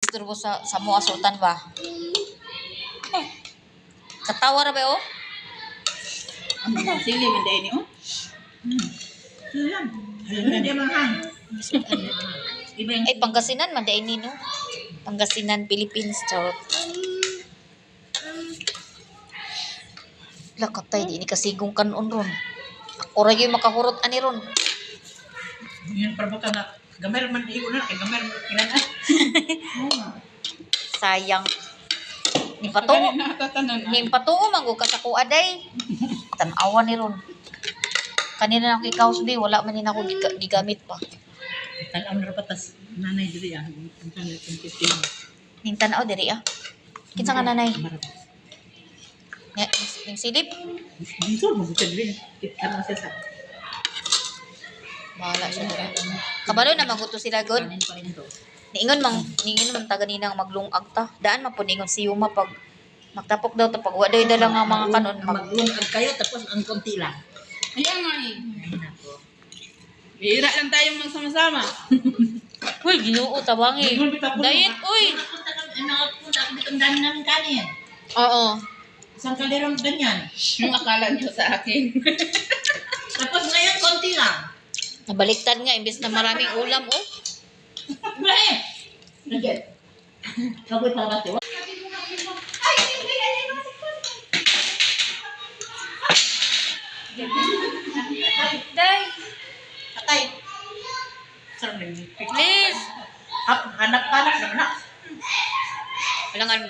isturbo sa mo asutan ba? Katawa ra ba oh? Sili man dahil niyo. Ayan. Hindi mahang. Iba yung Ay Pangasinan man dai ni no. Pangasinan, Philippines, charot. La katay di ni kasigong kanon ron. Ako ra gyud makahurot ani ron. yun parbukan na. Gamay man iyo na. Gamay man kailangan. Sayang. Ni patungo. Ni patungo man ka sa kuaday. Tan-awan ni ron. Kanina na ako ikaw sudi, wala man din ako gigamit pa. Tanaw na patas nanay diri ah. Ang kompetitive. Ning tan-aw diri ah. Kinsa ka nanay? Nga, ning silip. Dito mo bukod diri. Kita mo siya sa. Bahala siya. Kabalo na maguto sila god. Kanin pa rin to. Niingon man taga ninang maglungag ta. Daan man pud ningon si Yuma pag magtapok daw to pag wa daw dala nga mga kanon maglungag kayo tapos ang konti lang. Ayan nga eh. Ay nako. Bihira lang tayong magsama-sama. Uy, Ginoo tawangi. Diet uy. Nakapunta kami dito ang dami namin kanin. Oo. Isang kalderong ganyan. Yung akala niyo sa akin. Tapos ngayon, konti lang. Nabaliktad nga imbes na maraming ulam oh. Ibrahim! Nandiyan. Kagoy pa ba ito? Day, Atay. Sarap na yun. please. Hanap-hanap naman na. Walangan